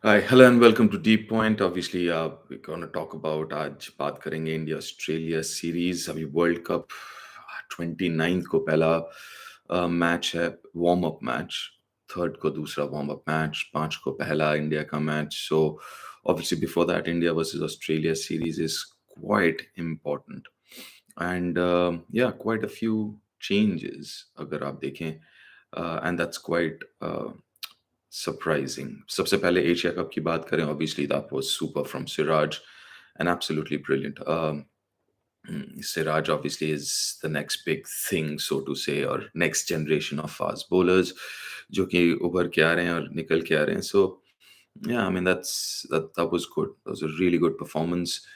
Hi, hello and welcome to Deep Point. Obviously, we're going to talk about आज बात करेंगे India Australia series अभी world cup 29 को पहला मैच है वार्म अप मैच थर्ड को दूसरा वार्म अप मैच 5 को पहला इंडिया का match so obviously before that India versus Australia series is quite important and yeah quite a few changes अगर आप देखें and that's quite surprising. सबसे पहले एशिया कप की बात करें, obviously that was super from Siraj and absolutely brilliant. Siraj obviously is the next big thing, so to say, or next generation of fast bowlers, जो कि उभर के आ रहे हैं और निकल के आ रहे हैं. So yeah, I mean that was good. That was a really good performance,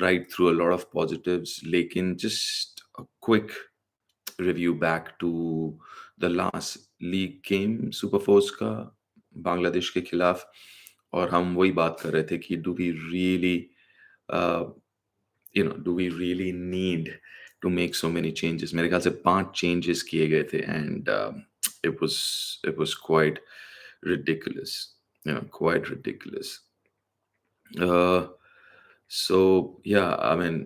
right through a lot of positives. लेकिन just a quick review back to the last league game super force का बांग्लादेश के खिलाफ और हम वही बात कर रहे थे कि do we really need to make so many changes मेरे ख्याल से 5 चेंजेस किए गए थे and it was quite ridiculous, quite ridiculous. uh, so yeah, I mean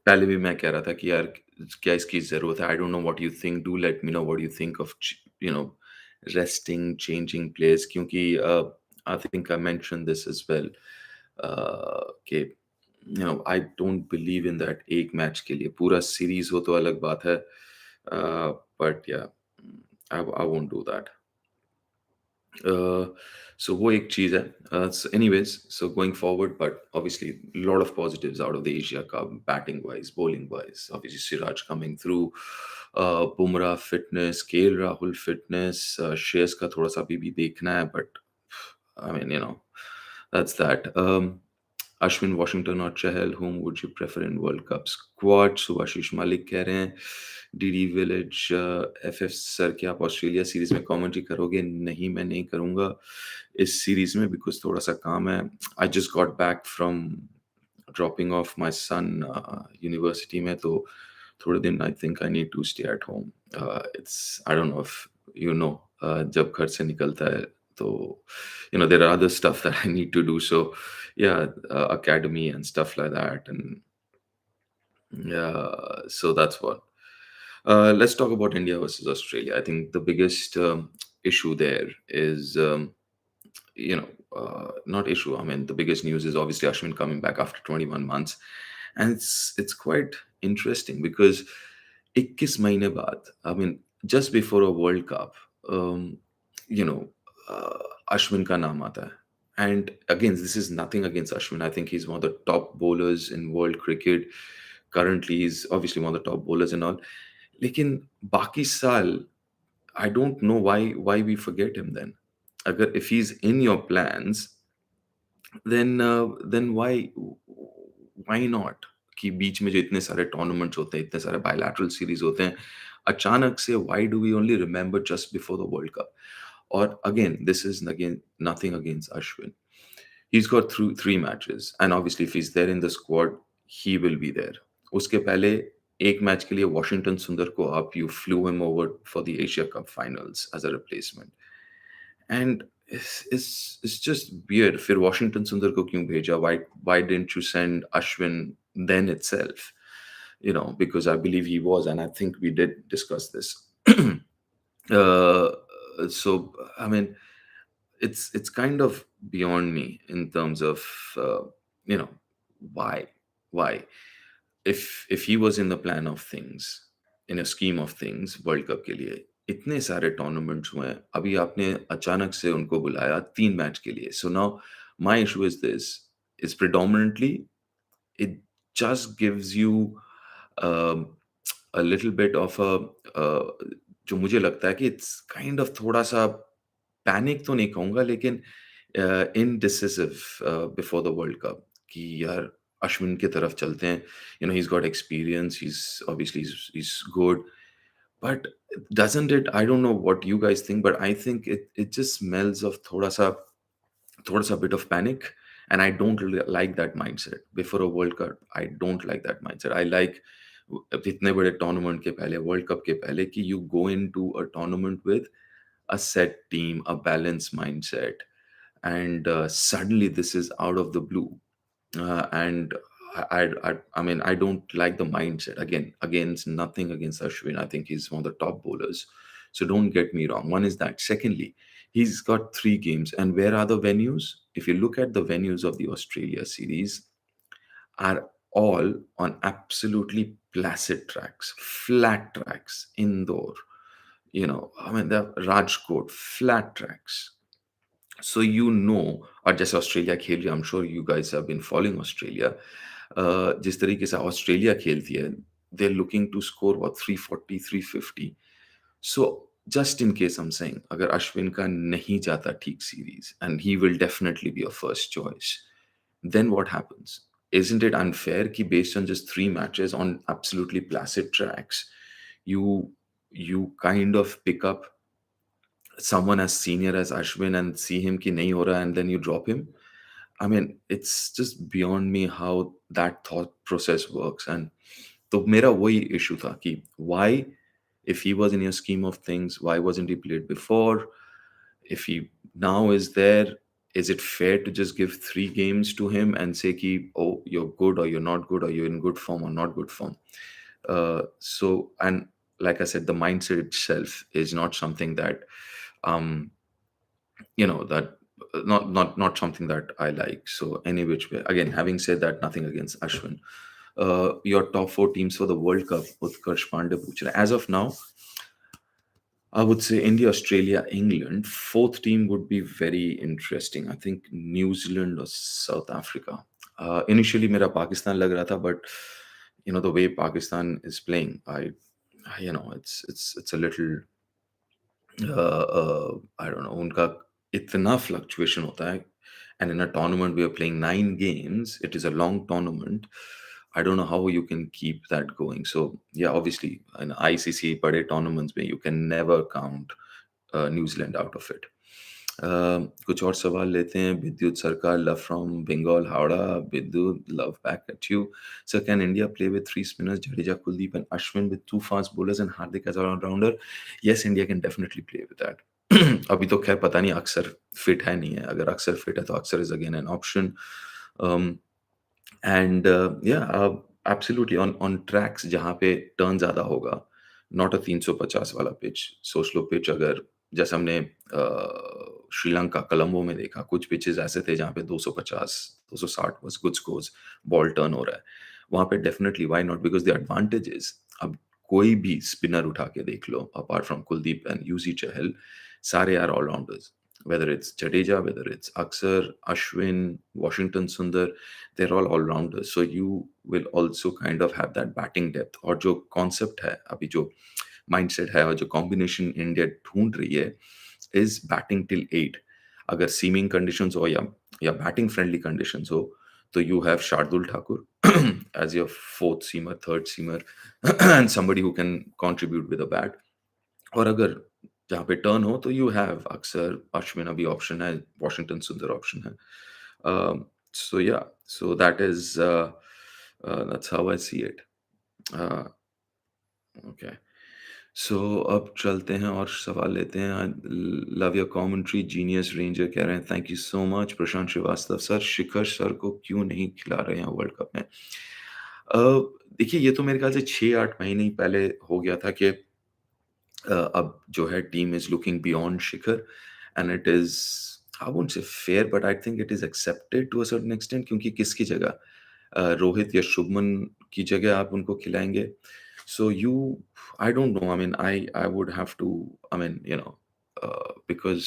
पहले भी मैं कह रहा था कि यार क्या इसकी ज़रूरत है? I don't know what you think, do let me know what you think of you know resting, changing players क्योंकि I think I mentioned this as well कि I don't believe in that एक match के लिए, पूरा series हो तो अलग बात है बट या I won't do that. Uh, so वो एक चीज़ है. So anyways, so going forward, but obviously a lot of positives out of the Asia Cup, batting wise, bowling wise. Obviously Siraj coming through, Bumrah fitness, KL Rahul fitness, Shreyas का थोड़ा सा अभी भी देखना है, but I mean that's that. Ashwin, Washington और चहल, whom would you prefer in World Cup squad? Subhashish मालिक कह रहे हैं डीडी विलेज एफएफ सर क्या आप ऑस्ट्रेलिया सीरीज में कमेंट्री करोगे? नहीं, मैं नहीं करूंगा इस सीरीज में बिकॉज थोड़ा सा काम है. I just got back from dropping off my son university में, तो थोड़े दिन I think I need to stay at home. It's I don't know if you know जब घर से निकलता है तो there are other stuff that I need to do. So yeah, academy and stuff like that, and yeah, so that's what. Let's talk about India versus Australia. I think the biggest issue there is, not issue. I mean, the biggest news is obviously Ashwin coming back after 21 months, and it's quite interesting because 21 महीने बाद, I mean, just before a World Cup, um, you know, Ashwin का नाम आता है. And again, this is nothing against Ashwin. I think he's one of the top bowlers in world cricket. Currently, he's obviously one of the top bowlers and all. लेकिन बाकी साल, I don't know why we forget him then. अगर if he's in your plans, then why not? कि बीच में जो इतने सारे tournaments होते हैं, इतने सारे बायलैटरल सीरीज होते हैं, अचानक से why do we only remember just before the World Cup? Or again, this is again nothing against Ashwin. He's got through 3 matches, and obviously if he's there in the squad, he will be there. उसके पहले एक match के लिए Washington सुंदर को आप you flew him over for the Asia Cup finals as a replacement. And it's just weird. फिर Washington सुंदर को क्यों भेजा? Why didn't you send Ashwin then itself? Because I believe he was, and I think we did discuss this. uh, so I mean, it's kind of beyond me in terms of you know why why if he was in the plan of things, in a scheme of things, world cup के लिए इतने सारे tournaments हुए हैं, अभी आपने अचानक से उनको बुलाया 3 मैच के लिए. So now my issue is this is predominantly it just gives you a little bit of a जो मुझे लगता है कि इट्स काइंड ऑफ थोड़ा सा पैनिक तो नहीं कहूंगा लेकिन indecisive before the world cup कि यार अश्विन की तरफ चलते हैं. He is got experience, he is obviously he's good, but doesn't it, I don't know what you guys think, but I think it just smells of थोड़ा सा bit of panic, and I don't really like that mindset before a world cup. I don't like that mindset. I like इतने बड़े tournament के पहले, world cup के पहले, कि you go into a tournament with a set team, a balanced mindset, and suddenly this is out of the blue. And I mean, I don't like the mindset. Against nothing against Ashwin. I think he's one of the top bowlers. So don't get me wrong. One is that. Secondly, he's got three games. And where are the venues? If you look at the venues of the Australia series, are all on absolutely placid tracks, flat tracks, indoor. I mean, the Rajkot, flat tracks. So और जैसे Australia खेल रही है, I am sure you guys have been following Australia, जिस तरीके से Australia खेलती है, they are looking to score what 340 350. So just in case I am saying, अगर अश्विन का नहीं जाता ठीक series and he will definitely be a first choice, then what happens? Isn't it unfair कि based on just three matches on absolutely placid tracks, you you kind of pick up someone as senior as Ashwin and see him ki nahi ho raha and then you drop him? I mean, it's just beyond me how that thought process works. And तो मेरा वही issue था कि why, if he was in your scheme of things, why wasn't he played before? If he now is there, is it fair to just give three games to him and say ki, oh, you're good or you're not good, or you're in good form or not good form? And like I said, the mindset itself is not something that um that not something that I like. So any which way, again, having said that, nothing against Ashwin. Your top four teams for the World Cup, Utkarsh Pandey पूछ रहा है. As of now, I would say India, Australia, England. Fourth team would be very interesting. I think New Zealand or South Africa. Initially, मेरा पाकिस्तान लग रहा था, but the way Pakistan is playing, it's a little I don't know, उनका इतना fluctuation होता है. And in a tournament, we are playing 9 games. It is a long tournament. I don't know how you can keep that going. So, yeah, obviously, in ICC bade tournaments, where you can never count New Zealand out of it. कुछ और सवाल लेते हैं. विद्युत सरकार, love from Bengal, Howrah. Vidyut, love back at you. So can India play with three spinners, Jadeja, Kuldeep and Ashwin, with two fast bowlers and Hardik as all-rounder? Yes, India can definitely play with that. अभी तो खैर पता नहीं, अक्सर fit है नहीं है. अगर अक्सर फिट है तो अक्सर is again an option. And या एब्सोल्युटली ऑन ट्रैक्स जहाँ पे टर्न ज़्यादा होगा, नॉट अ 350 वाला पिच, सो स्लो पिच. अगर जैसे हमने श्रीलंका कोलंबो में देखा, कुछ पिचेस ऐसे थे जहाँ पे 250 260 was good scores, ball turn हो रहा है. वहाँ पे definitely why not, because the advantage is, अब कोई भी स्पिनर उठा के देख लो apart from Kuldeep and Yuzi Chahal, सारे are allrounders. Whether it's Jadeja, whether it's Aksar, Ashwin, Washington Sundar, they're all rounders. So you will also kind of have that batting depth. और जो concept है, अभी जो mindset है और जो combination India ढूंढ रही है, is batting till 8. अगर seaming conditions हो या batting friendly conditions हो, तो you have Shardul Thakur as your fourth seamer, third seamer, and somebody who can contribute with a bat. और अगर जहाँ पे टर्न हो तो यू हैव अक्सर, अश्विन अभी ऑप्शन है, वॉशिंगटन सुंदर ऑप्शन है. So yeah, so that's how I see it. Okay, so अब चलते हैं और सवाल लेते हैं. Love your commentary, genius ranger कह रहे हैं thank you so much. Prashant Shrivastava sir, Shikhar sir को क्यों नहीं खिला रहे हैं वर्ल्ड कप में? देखिए, ये तो मेरे ख्याल से 6-8 महीने ही पहले हो गया था कि अब जो है team is looking beyond Shikhar, and it is, I won't say fair, but I think it is accepted to a certain extent. क्योंकि किसकी जगह, रोहित या शुभमन की जगह आप उनको खिलाएंगे? So you, I don't know. I mean, I would have to, I mean, because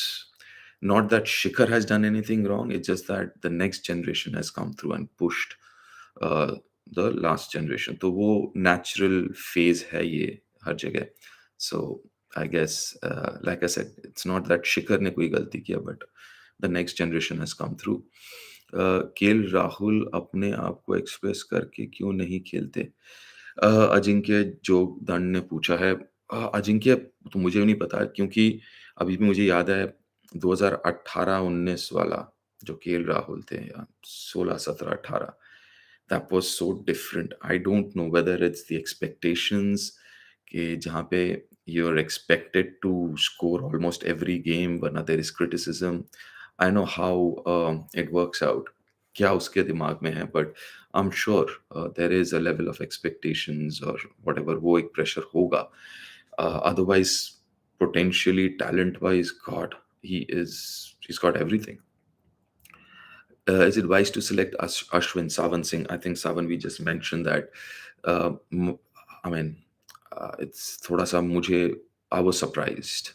not that Shikhar has done anything wrong, it's just that the next generation has come through and pushed uh, the last generation. तो वो natural phase है ये हर जगह. So I guess, like I said, it's not that Shikhar ने कोई गलती किया, but the next generation has come through. KL Rahul अपने आप को एक्सप्रेस करके क्यों नहीं खेलते? अजिंक्य जोगदंड ने पूछा है. अजिंक्य, तो मुझे भी नहीं पता, क्योंकि अभी भी मुझे याद है 2018-19 वाला जो केएल राहुल थे, या 16-17-18, that was so different. I don't know whether it's the expectations कि जहाँ पे you're expected to score almost every game, वरना there is criticism. I know how it works out, क्या उसके दिमाग में है, but I'm sure there is a level of expectations or whatever, वो एक pressure होगा. Otherwise, potentially talent wise, God, he's got everything. Is it wise to select Ashwin, Savan Singh? I think Savan, we just mentioned that. Uh, m- I mean, it's thoda sa mujhe, I was surprised.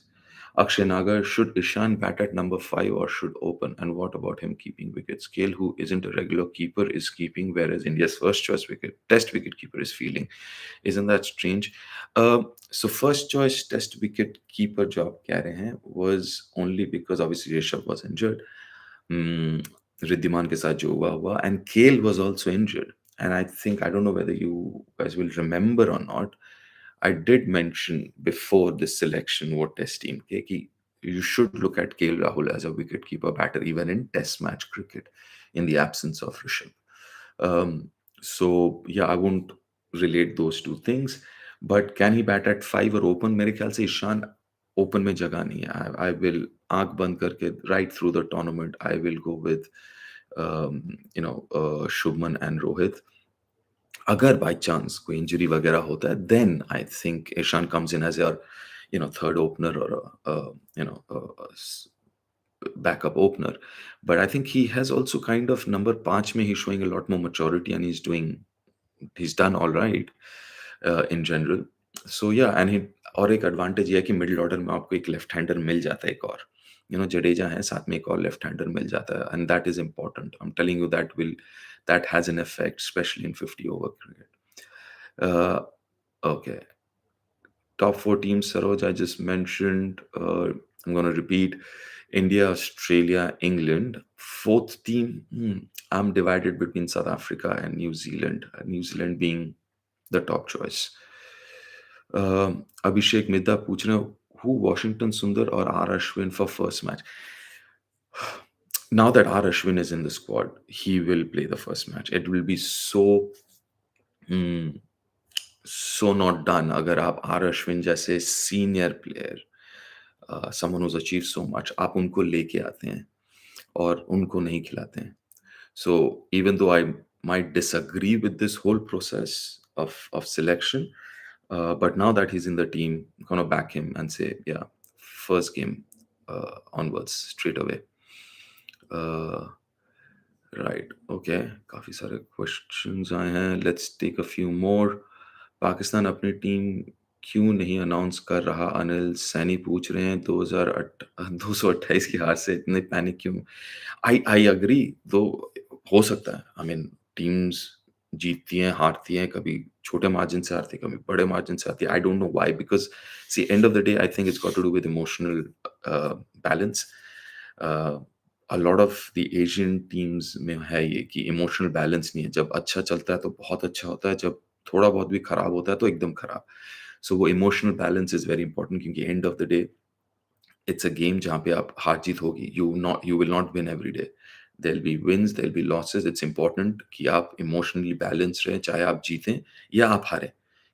Akshay Nagar, should Ishan bat at number 5 or should open? And what about him keeping wickets? Kale, who isn't a regular keeper, is keeping, whereas India's first choice test wicket keeper is fielding. Isn't that strange? So first choice test wicket keeper job kya rahe hain was only because obviously Rishabh was injured. Mm, Riddhiman के साथ जो हुआ हुआ and Kale was also injured. And I think, I don't know whether you guys will remember or not, I did mention before this selection what test team के कि you should look at KL Rahul as a wicket-keeper batter even in test match cricket in the absence of Rishabh. So yeah, I won't relate those two things. But can he bat at 5 or open? मेरे ख्याल से Ishan open में जगह नहीं है. I will आंख बंद करके right through the tournament I will go with Shubman and Rohit. अगर by chance कोई injury वगैरह होता है, then I think Ishan comes in as your third opener or a backup opener. But I think he has also kind of number 5 में he's showing a lot more maturity and he's done all right in general. So yeah, and he और एक advantage ये है कि middle order में आपको एक left hander मिल जाता है एक और. जडेजा है साथ में एक और लेफ्ट हैंडर मिल जाता है and that is important. I am telling you that has an effect, especially in 50 over cricket. Okay, top 4 teams, Saroj, I just mentioned. I'm going to repeat: India, Australia, England. Fourth team, I'm divided between South Africa and New Zealand. New Zealand being the top choice. Abhishek Midha पूछ रहे हो, who Washington Sundar or R Ashwin for first match? Now that R Ashwin is in the squad, he will play the first match. It will be mm, so not done अगर आप R Ashwin जैसे senior player, someone who's achieve so much, आप उनको लेके आते हैं और उनको नहीं खिलाते हैं. So even though I might disagree with this whole process of selection, but now that he's in the team, I'm gonna back him and say, yeah, first game onwards straight away. Uh, right, okay. काफी सारे questions आए हैं. Let's take a few more. Pakistan अपनी team क्यों नहीं announce कर रहा? अनिल सैनी पूछ रहे हैं. 228 की हार से इतने पैनिक क्यों? आई एग्री, दो हो सकता है. आई मीन, टीम्स जीतती हैं, हारती हैं, कभी छोटे मार्जिन से हारती हैं, कभी बड़े मार्जिन से आती है. I don't know why, because see end of the day I think it's got to do with emotional balance. A lot of the Asian teams में है ये कि इमोशनल बैलेंस नहीं है. जब अच्छा चलता है तो बहुत अच्छा होता है, जब थोड़ा बहुत भी खराब होता है तो एकदम खराब. सो वो emotional balance is very important, क्योंकि end of the day it's a game जहाँ पे आप हार जीत होगी. You will not win every day. There will be wins, there will be losses. It's important कि आप इमोशनली बैलेंस रहें, चाहे आप जीतें या आप हारें.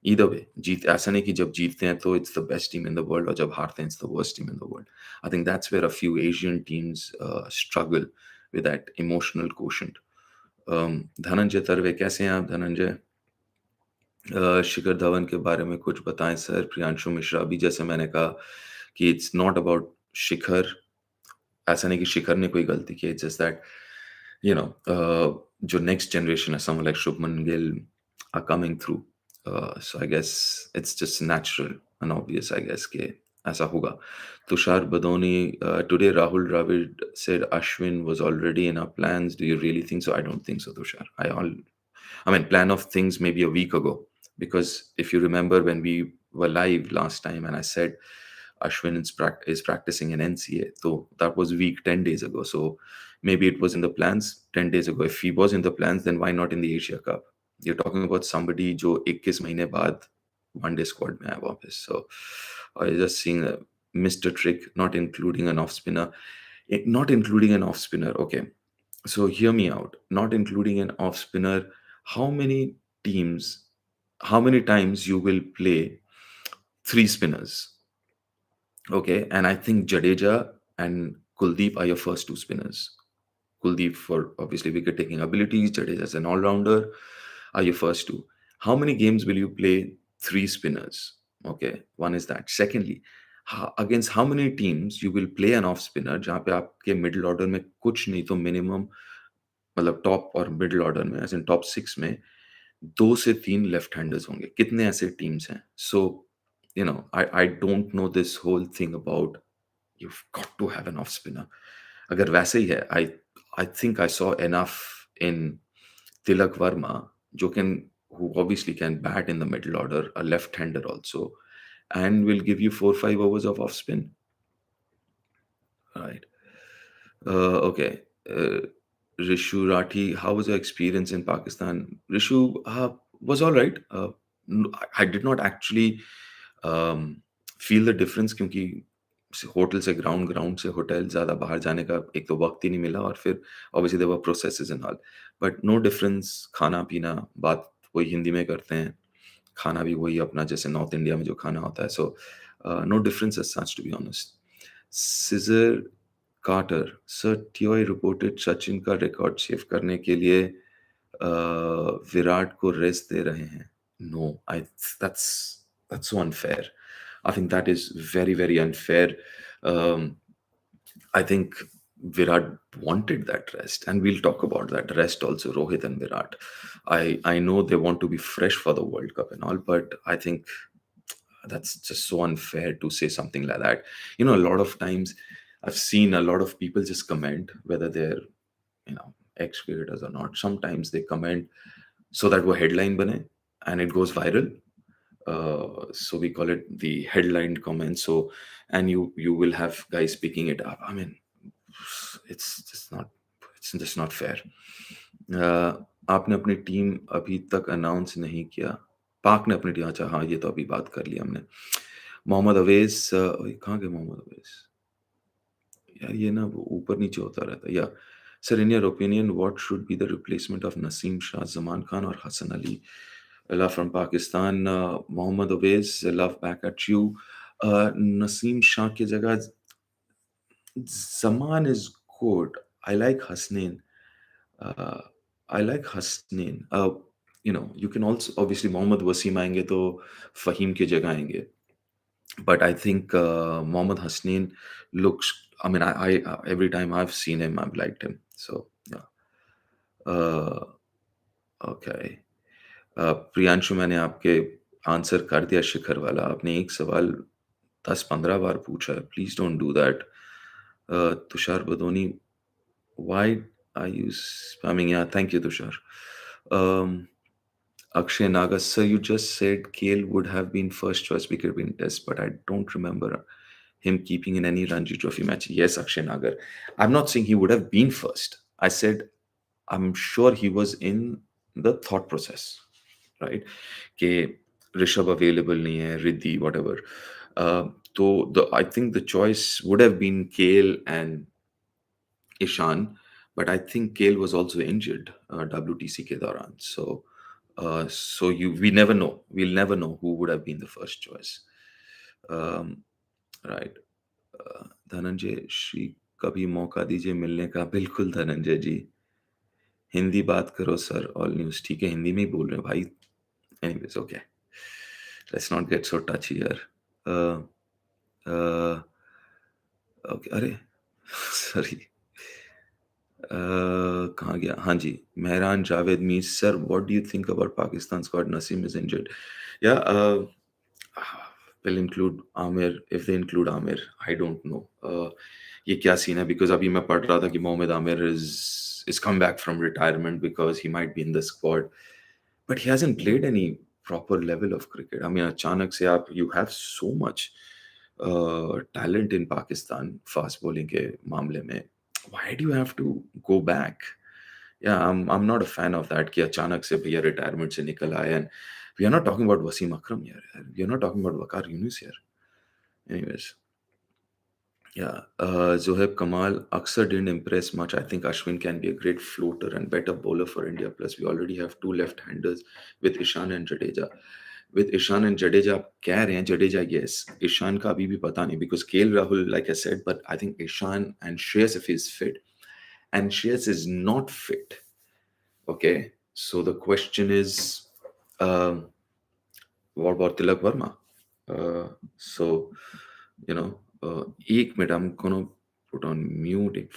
ईदर वे, जीत ऐसा नहीं कि जब जीतते हैं तो it's the best team in the world और जब हारते हैं it's the worst team in the world. I think that's where a few Asian teams struggle with that emotional quotient. Dhananjay Tarve, कैसे हैं आप धनंजय? शिखर धवन के बारे में कुछ बताएं सर. प्रियांशु मिश्रा, अभी जैसे मैंने कहा कि इट्स नॉट अबाउट शिखर. ऐसा नहीं कि शिखर ने कोई गलती की. इट्स जस्ट दैट जो नेक्स्ट जनरेशन है, someone like Shubman Gill are coming through. So I guess it's just natural and obvious, I guess, कि ऐसा होगा. Tushar Badoni, today Rahul Dravid said Ashwin was already in our plans. Do you really think so? I don't think so, Tushar. I mean, plan of things maybe a week ago. Because if you remember when we were live last time and I said Ashwin is practicing in NCA, so that was week 10 days ago. So maybe it was in the plans 10 days ago. If he was in the plans, then why not in the Asia Cup? You're talking about somebody जो 21 महीने बाद one-day squad में आया वापस. So I just seeing a Mr. Trick, not including an off spinner. Not including an off spinner. Okay. So hear me out. Not including an off spinner, how many teams, how many times you will play three spinners? Okay, and I think Jadeja and Kuldeep are your first two spinners. Kuldeep for obviously wicket taking abilities, Jadeja as an all rounder are your first two. How many games will you play three spinners? Okay, one is that. Secondly, against how many teams you will play an off spinner जहाँ पे आपके middle order में कुछ नहीं तो minimum मतलब top और middle order में एज इन टॉप सिक्स में 2 से 3 लेफ्ट हैंडर्स होंगे कितने ऐसे टीम्स हैं so I don't know this whole thing about you've got to have an off spinner. अगर वैसे ही है, I think I saw enough in Tilak Varma, जो can who obviously can bat in the middle order, a left-hander also, and will give you 4-5 overs of off spin. Right. Okay. Rishu Rathi, how was your experience in Pakistan? Rishu was all right. I did not actually feel the difference क्योंकि hotel से ground से hotel ज़्यादा बाहर जाने का एक तो वक्त ही नहीं मिला और फिर obviously there were processes and all but no difference खाना पीना बात वही हिंदी में करते हैं खाना भी वही अपना जैसे नॉर्थ इंडिया में जो खाना होता है so no difference as such to be honest Caesar Carter sir TOI reported Sachin का रिकॉर्ड सेव करने के लिए विराट को रेस्ट दे रहे हैं no I that's so unfair. I think that is very, very unfair. Um, I think Virat wanted that rest, and we'll talk about that rest also. Rohit and Virat. I know they want to be fresh for the World Cup and all, but I think that's just so unfair to say something like that. You know, a lot of times I've seen a lot of people just comment whether they're ex-cricketers or not. Sometimes they comment so that वो headline बने and it goes viral. So we call it the headline comment. So and you will have guys picking it up. I mean, it's just not fair. आपने अपनी team अभी तक announce नहीं किया पाक ने अपनी टीम अच्छा हाँ ये तो अभी बात कर ली हमने मोहम्मद अवेस कहाँ गए मोहम्मद अवेस यार ये ना वो ऊपर नीचे होता रहता या sir in your opinion what should be the replacement of Naseem Shah Zaman Khan और Hasan Ali love from Pakistan. Mohammad Awais, love back at you. Naseem Shah की जगह Zaman is good. I like Hasnain. Uh, I like Hasnain. You can also obviously Mohammad Wasim आएंगे तो Fahim की जगह आएंगे. But I think Mohammad Hasnain looks. I mean, I every time I've seen him, I've liked him. So yeah. Okay. Priyanshu मैंने आपके answer कर दिया शिखर वाला आपने एक सवाल 10-15 बार पूछा है please don't do that Tushar Badoni why are you spamming या thank you Tushar Akshay Naga, sir, you just said Kale would have been first choice wicket in test, but I don't remember him keeping in any Ranji Trophy match. Yes, Akshay Nagar. I'm not saying he would have been first. I said I'm sure he was in the thought process. Right कि Rishabh available नहीं है Wriddhi whatever तो I think the choice would have been KL and Ishan but I think KL was also injured WTC के दौरान so we never know we'll never know who would have been the first choice right Dhananjay Shri कभी मौका दीजिए मिलने का बिल्कुल धनंजय जी हिंदी बात करो सर ऑल न्यूज ठीक है हिंदी में ही बोल रहे हैं भाई anyways okay let's not get so touchy here okay अरे sorry कहाँ गया हाँ जी Mehran Javed Mir sir what do you think about Pakistan squad Naseem is injured yeah will include Amir if they include Amir I don't know ये क्या scene है because अभी मैं पढ़ रहा था कि Mohammad Aamir is come back from retirement because he might be in the squad but he hasn't played any proper level of cricket. I mean, अचानक से आप you have so much talent in Pakistan fast bowling के मामले में. Why do you have to go back? Yeah, I'm not a fan of that कि अचानक से भैया retirement से निकल आए and we are not talking about Wasim Akram here. We are not talking about Waqar Yunus here. Anyways. Yeah, Zohaib Kamal, Aksar didn't impress much. I think Ashwin can be a great floater and better bowler for India. Plus, we already have two left-handers with Ishan and Jadeja. With Ishan and Jadeja आप कह रहे हैं Jadeja yes, Ishan का अभी भी पता नहीं because K L Rahul like I said but I think Ishan and Shreyas if he is fit and Shreyas is not fit, okay? So the question is what about Tilak Varma? So you know 1 minute I am gonna put on mute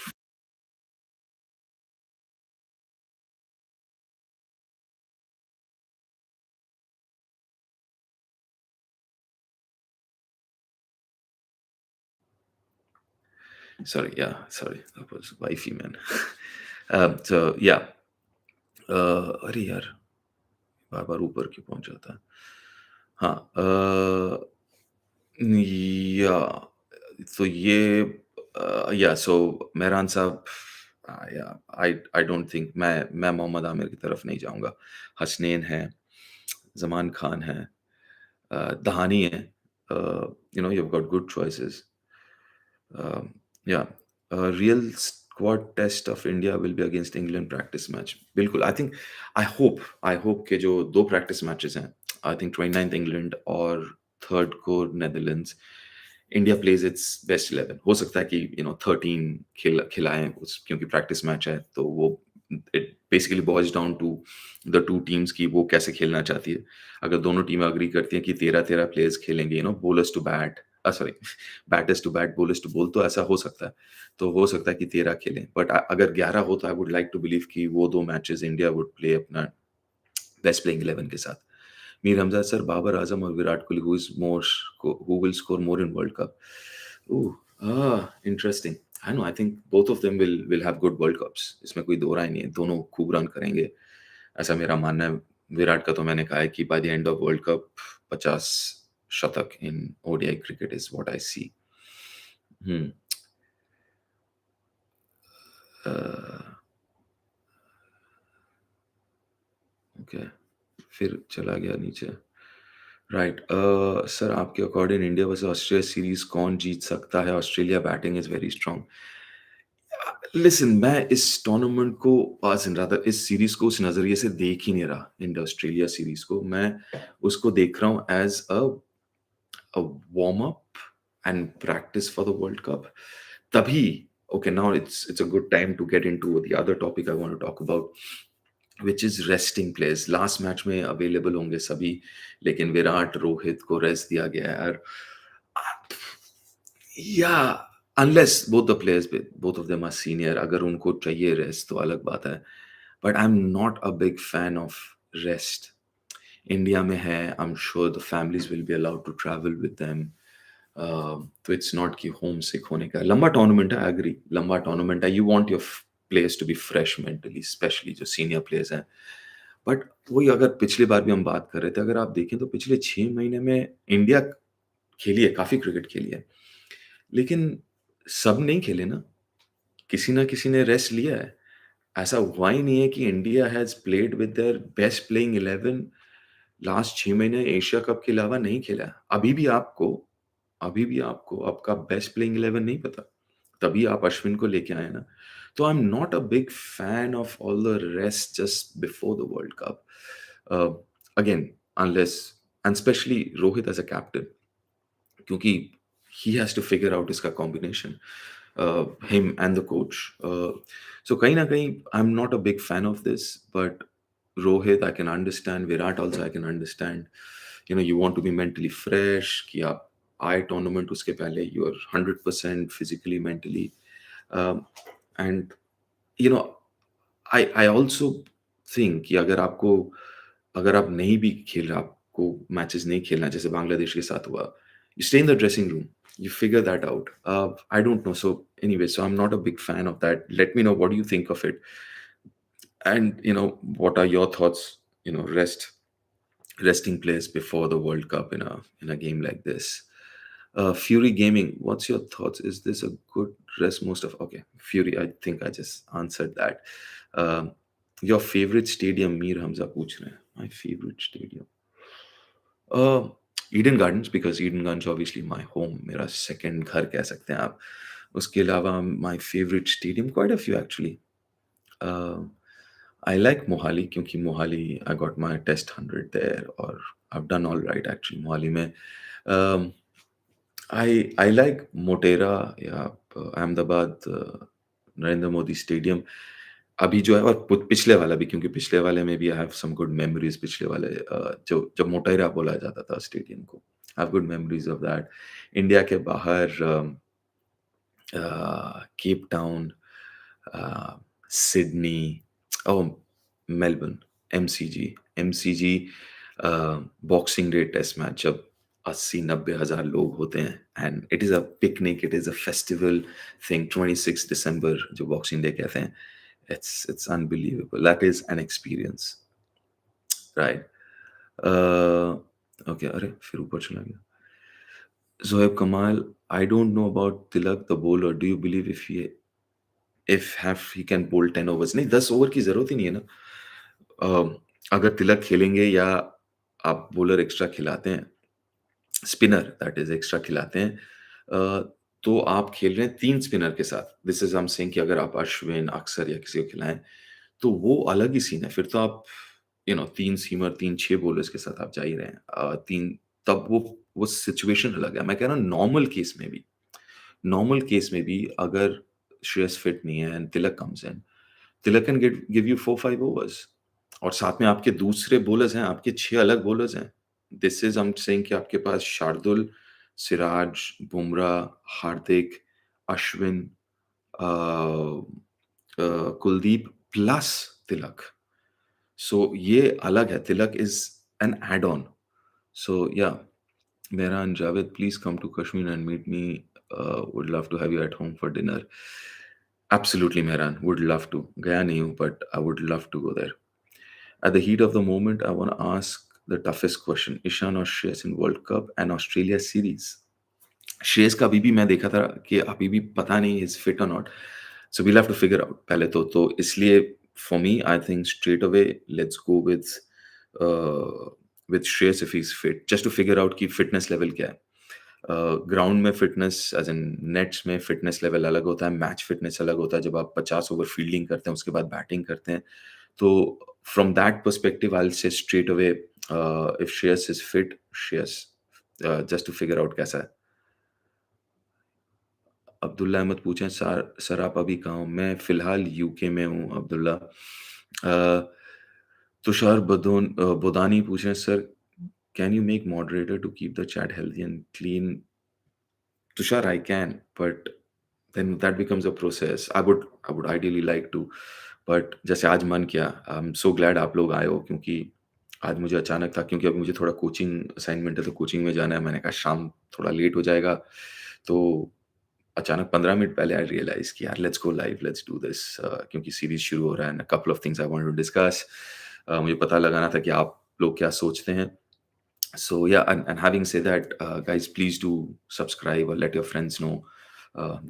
sorry, yeah, sorry, that was wifey man. So yeah, अरे यार बार-बार ऊपर क्यों पहुँच जाता है? हाँ, या तो ये या सो मेहरान साहब या आई डोंट थिंक मैं मोहम्मद आमिर की तरफ नहीं जाऊँगा। हसनैन है, ज़मान खान है, दहानी है, you know you have got good choices. Yeah, a real squad test of India will be against England practice match. बिल्कुल, I hope कि जो 2 प्रैक्टिस मैचेस हैं, I think 29th England और 3rd को Netherlands, India plays its best 11। हो सकता है कि 13 खिलाएँ उस क्योंकि प्रैक्टिस मैच है, तो वो it basically boils down to the 2 teams कि वो कैसे खेलना चाहती है। अगर दोनों टीमें एग्री करती हैं कि 13-13 प्लेयर्स खेलेंगे, bowlers to bat sorry batters to bat, bowlers to bowl तो ऐसा हो सकता है। तो हो सकता है कि 13 खेलें, बट अगर 11 हो तो I would like to believe कि वो 2 मैचेस इंडिया वुड प्ले अपना बेस्ट प्लेइंग 11 के साथ। मीर हमजा सर, बाबर आजम और Virat Kohli who will score more in World Cup? Oh! Interesting. I know I think both of them will have good World Cups, इसमें कोई दो राय नहीं है, दोनों खूब रन करेंगे, ऐसा मेरा मानना है। विराट का तो मैंने कहा है कि by the end of World Cup 50 शतक in ODI cricket is what I see. Hmm, uh, okay, फिर चला गया नीचे। राइट, सर आपके according India versus Australia series कौन जीत सकता है? Australia batting is very strong. Listen, मैं इस टूर्नामेंट को रादर इस सीरीज़ को उस नज़रिए से देख ही नहीं रहा, इंडिया ऑस्ट्रेलिया सीरीज़ को। मैं उसको देख रहा हूँ as a warm up and practice for the world cup. तभी okay, now it's a good time to get into the other topic I want to talk about, which is resting players. Last match में available होंगे सभी, लेकिन विराट, रोहित को rest दिया गया है यार। या unless both of them are senior, अगर उनको चाहिए रेस्ट तो अलग बात है। But I am not a big fan of rest. India में है, I am sure the families will be allowed to travel with them. तो इट्स नॉट कि होम सिक होने का लंबा टूर्नामेंट है, आई एग्री, लंबा टूर्नामेंट है, you want your players to be fresh mentally, specially जो सीनियर प्लेयर्स हैं। बट वही, अगर पिछली बार भी हम बात कर रहे थे, अगर आप देखें तो पिछले 6 महीने में इंडिया खेली है, काफ़ी क्रिकेट खेली है, लेकिन सब नहीं खेले ना, किसी ना किसी ने रेस्ट लिया है। ऐसा हुआ ही नहीं है कि India has played with their best playing 11 last 6 महीने एशिया कप के अलावा नहीं खेला है। अभी भी आपको आपका बेस्ट प्लेइंग 11 नहीं पता, तभी आप अश्विन को लेके आए ना। तो आई am not a big fan of all the rest just before the world cup. Again, unless and specially Rohit as a captain, क्योंकि he has to figure out इसका combination, him and the coach. So कहीं ना कहीं I'm not a big fan of this, but Rohit I can understand, Virat also I can understand. You want to be mentally fresh कि आप आए tournament उसके पहले you are 100% physically, mentally, um, and you know I also think कि अगर आप नहीं भी खेल रहे, आपको मैचेस नहीं खेलना, जैसे बांग्लादेश के साथ हुआ, you stay in the dressing room, you figure that out. I don't know. So anyway, so I'm not a big fan of that. Let me know what do you think of it, and what are your thoughts. Resting players before the World Cup in a game like this. Fury Gaming, what's your thoughts? Is this a good rest? Most of okay, Fury. I think I just answered that. Um, your favorite stadium, Mir Hamza पूछ रहे हैं. My favorite stadium. Uh, Eden Gardens, because Eden Gardens obviously my home, मेरा second घर कह सकते हैं आप. उसके अलावा my favorite stadium, quite a few actually. Uh, I like Mohali क्योंकि Mohali I got my test 100 there, और I've done all right actually Mohali में. Um, I like मोटेरा या अहमदाबाद नरेंद्र मोदी स्टेडियम. अभी जो है और पिछले वाला भी क्योंकि पिछले वाले में भी I have some good memories पिछले वाले जो जब मोटेरा बोला जाता था स्टेडियम को. I have good memories of that. India के बाहर Cape Town, uh, Sydney, oh Melbourne, MCG, MCG boxing day test match जब 80-90 हज़ार लोग होते हैं and it is a picnic, it is a festival thing. 26 दिसंबर जो बॉक्सिंग डे कहते हैं, it's unbelievable. That is an experience, right. Okay, अरे फिर ऊपर चला गया. Zohaib Kamal, I don't know about Tilak the bowler. Do you believe if have he can bowl 10 overs? नहीं 10 ओवर की ज़रूरत ही नहीं है ना. अगर तिलक खेलेंगे या आप बॉलर एक्स्ट्रा खिलाते हैं, स्पिनर दैट इज़ एक्स्ट्रा खिलाते हैं, तो आप खेल रहे हैं 3 स्पिनर के साथ. This is I am saying कि अगर आप अश्विन, अक्सर या किसी को खिलाएँ, तो वो अलग ही सीन है. फिर तो आप 3 सीमर, 3-6 बॉलर्स के साथ आप जा ही रहे हैं. 3 तब वो सिचुएशन अलग है. मैं कह रहा हूँ नॉर्मल केस में भी अगर श्रेयस फिट नहीं है and Tilak comes in, Tilak can give you 4-5 overs और साथ में आपके दूसरे बॉलर्स हैं, आपके 6 अलग बॉलर्स हैं. This is I am saying कि आपके पास शार्दुल, सिराज, बुमराह, हार्दिक, अश्विन, अ कुलदीप प्लस तिलक. सो ये अलग है. तिलक इज़ एन ऐड ऑन. सो या Mehran, Javed, please come to Kashmir and meet me. Would love to have you at home for dinner. Absolutely, Mehran. Would love to. गया नहीं हूँ, but I would love to go there. At the heat of the moment, I want to ask the toughest question. Ishan or Shreyas in World Cup and Australia series. Shreyas का अभी भी मैं देखा था कि अभी भी पता नहीं इज फिट और not. So we'll have to figure out पहले तो इसलिए for me I think straight away let's go with Shreyas if he is fit just to figure out की फिटनेस लेवल क्या है. ग्राउंड में फिटनेस एज इन नेट्स में fitness level अलग होता है, मैच फिटनेस अलग होता है. जब आप 50 ओवर फील्डिंग करते हैं उसके बाद बैटिंग करते हैं, तो from that perspective I will say straight away if Shreyas is fit, Shreyas just to figure out कैसा है. अब्दुल्ला अहमद पूछें सर आप अभी कहाँ हो? मैं फ़िलहाल यूके में हूँ अब्दुल्ला. तुषार बोदानी पूछें sir can you make moderator to keep the chat healthy and clean? Tushar I can but then that becomes a process. I would ideally like to but जैसे आज मन किया. आई एम सो ग्लैड आप लोग आए हो क्योंकि आज मुझे अचानक था क्योंकि अभी मुझे थोड़ा कोचिंग असाइनमेंट है तो कोचिंग में जाना है. मैंने कहा शाम थोड़ा लेट हो जाएगा तो अचानक 15 मिनट पहले आई रियलाइज़ कि यार let's go live, let's do this क्योंकि सीरीज़ शुरू हो रहा है and a couple of things I want to discuss. मुझे पता लगाना था कि आप लोग क्या सोचते हैं. So yeah, and having said that, guys, please do subscribe or let your friends know.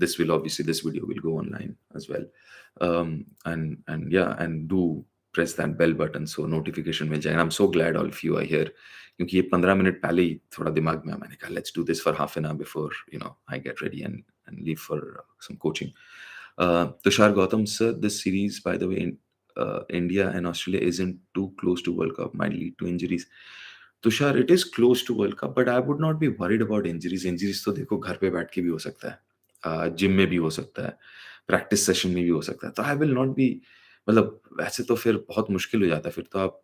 This video will go online as well. And yeah, and do press that bell button so notification मिल जाए. And I'm so glad all of you are here. क्योंकि ये 15 minute पहले ही थोड़ा दिमाग में आया. मैंने कहा let's do this for half an hour before I get ready and leave for some coaching. Tushar Gautam sir, this series by the way India and Australia isn't too close to World Cup, might lead to injuries. Tushar it is close to World Cup but I would not be worried about injuries. Injuries तो देखो घर पे बैठ के भी हो सकता है, जिम में भी हो सकता है, प्रैक्टिस सेशन में भी हो सकता है. तो आई विल नॉट बी मतलब वैसे तो फिर बहुत मुश्किल हो जाता है. फिर तो आप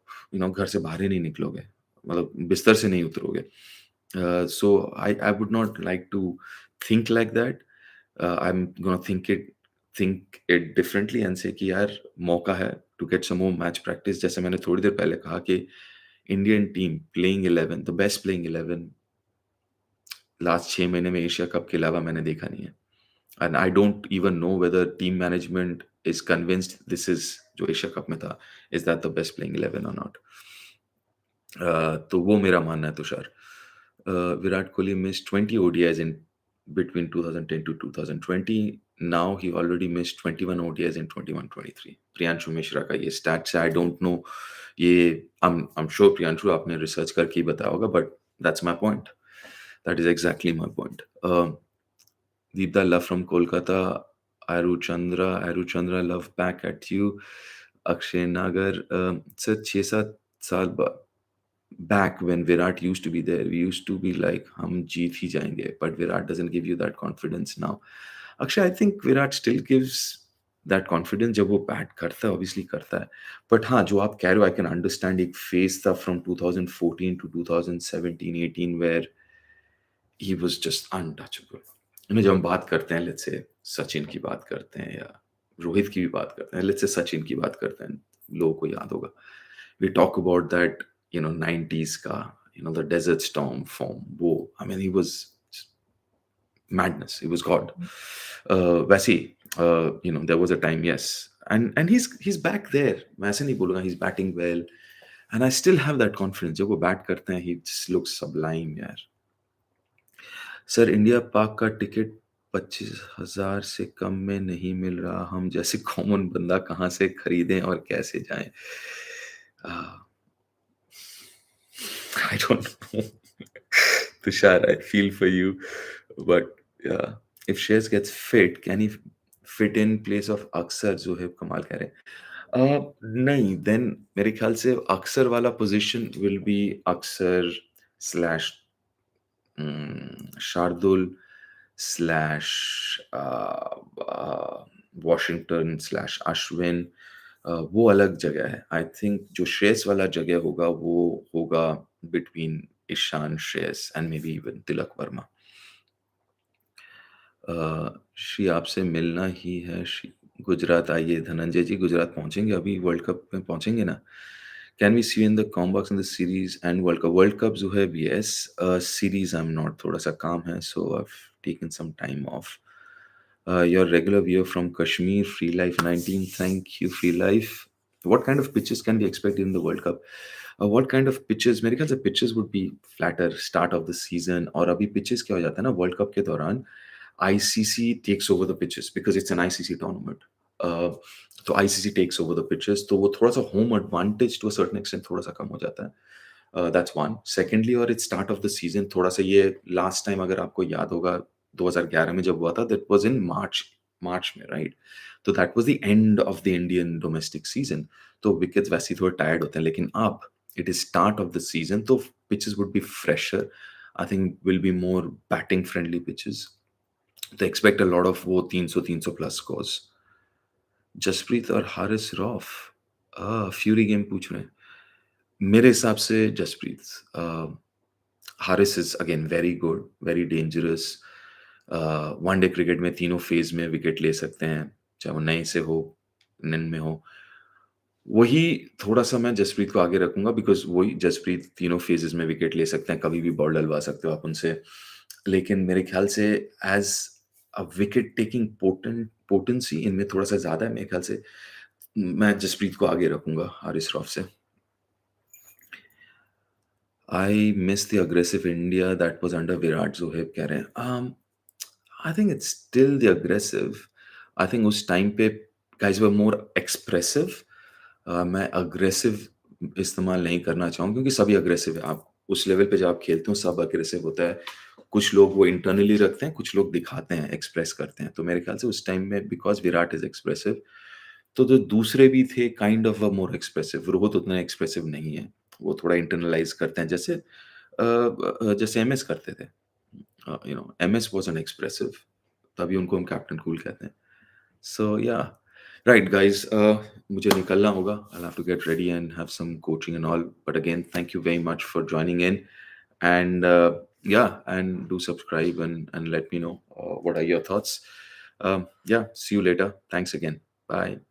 घर से बाहर ही नहीं निकलोगे, मतलब बिस्तर से नहीं उतरोगे. So I would not like to think like that. I am gonna think it differently and say कि यार मौका है to get some more match practice. जैसे मैंने थोड़ी देर पहले कहा कि Indian team playing 11, the best playing 11 last 6 महीने में एशिया कप के अलावा मैंने देखा नहीं है. And I don't even know whether team management is convinced this is जो एशिया कप में था is that the best playing 11 और नॉट. तो वो मेरा मानना है Tushar. Virat Kohli missed 20 ODIs in between 2010 to 2020. Now he already missed 21 ODIs in 21-23. Priyanshu Mishra का ये स्टैट्स है. आई डोंट नो ये I'm sure प्रियांशु आपने रिसर्च करके ही बताया होगा but that's my point. That is exactly my point. Deepda love from Kolkata. Aru Chandra love back at you. Akshay नागर sir 6-7 साल बाद back when Virat used to be there, we used to be like, हम जीत ही जाएंगे, but Virat doesn't give you that confidence now. Akshay, I think Virat still gives that confidence जब वो bat करता है, obviously करता है. But हाँ, जो आप कह रहे हो, I can understand एक phase था from 2014 to 2017-18 where he was just untouchable. जब हम बात करते हैं, let's say सचिन की बात करते हैं या रोहित की भी बात करते हैं, let's say सचिन की बात करते हैं, लोगों को याद होगा. We talk about that, 90s का, the Desert Storm form. वो, I mean, he was madness. He was God. वैसे ही, there was a time, yes. And he's back there. मैं ऐसे नहीं बोलूँगा, he's batting well. And I still have that confidence. जब वो bat करते हैं, he just looks sublime, यार. सर, इंडिया पाक का टिकट 25,000 से कम में नहीं मिल रहा, हम जैसे कॉमन बंदा कहाँ से खरीदें और कैसे जाएं? Uh, I don't know. Tushar, I feel for you. But yeah, if Shares gets fit, can he fit in place of Aksar, जो है कमाल कह रहे हैं? नहीं, then मेरे ख्याल से अक्सर वाला पोजीशन will be अक्सर slash Shardul slash Washington slash Ashwin. वो अलग जगह है. आई थिंक जो श्रेयस वाला जगह होगा वो होगा between Ishan, Shreyas and maybe even Tilak Varma. Shri, आपसे मिलना ही है श्री. गुजरात आइए धनंजय जी, गुजरात पहुंचेंगे, अभी वर्ल्ड कप में पहुंचेंगे ना. Can we see in the comebacks in the series and world cup जो है, yes. Series I am not, थोड़ा सा काम है, so I taken some time off. Your regular viewer from Kashmir, Free Life 19. Thank you, Free Life. What kind of pitches can we expect in the World Cup? What kind of pitches? मेरे ख्याल से pitches would be flatter start of the season. और अभी pitches क्या हो जाता है ना World Cup के दौरान, ICC takes over the pitches because it's an ICC tournament. Uh, तो ICC takes over the pitches, तो वो थोड़ा सा home advantage to a certain extent थोड़ा सा कम हो जाता है. That's one. Secondly, और it's start of the season, थोड़ा सा ये last time अगर आपको याद होगा 2011 में जब हुआ था, that was in मार्च में, राइट. तो that was the end of the Indian domestic season. तो विकेट्स वैसे ही थोड़े टायर्ड होते हैं, लेकिन अब it is start of the season, तो pitches would be fresher. I think will be more batting friendly pitches. तो एक्सपेक्ट अ लॉट ऑफ वो 300 प्लस स्कोर्स. जसप्रीत और हारिस रॉफ फ्यूरी गेम पूछ रहे हैं. मेरे हिसाब से Jasprit. Haris is again very good, very dangerous. One day cricket में तीनों फेज में विकेट ले सकते हैं, चाहे वो नए से हो, निन में हो. वही थोड़ा सा मैं जसप्रीत को आगे रखूंगा, बिकॉज वही जसप्रीत तीनों फेजेस में विकेट ले सकते हैं, कभी भी बॉल डलवा सकते हो आप उनसे. लेकिन मेरे ख्याल से as a wicket taking potency इनमें थोड़ा सा ज्यादा है. मेरे ख्याल से मैं जसप्रीत को आगे रखूंगा हारिस रॉफ से. I miss the aggressive India that was under Virat, Zoheb कह रहे हैं. I think it's still the aggressive. I think उस टाइम पे guys were more expressive. मैं aggressive इस्तेमाल नहीं करना चाहूँ, क्योंकि सभी aggressive है. आप उस लेवल पे जब आप खेलते हो सब aggressive होता है. कुछ लोग वो internally रखते हैं, कुछ लोग दिखाते हैं, express करते हैं. तो मेरे ख्याल से उस टाइम में because विराट is expressive, तो जो दूसरे भी थे kind of a more expressive. Rohit उतना expressive नहीं है, वो थोड़ा internalize करते हैं, जैसे एमएस करते थे. MS wasn't expressive, तभी उनको हम कैप्टन कूल कहते हैं. So yeah, right guys, मुझे निकलना होगा. I'll have to get ready and have some coaching and all. But again, thank you very much for joining in, and yeah, and do subscribe and let me know what are your thoughts. Yeah, see you later. Thanks again. Bye.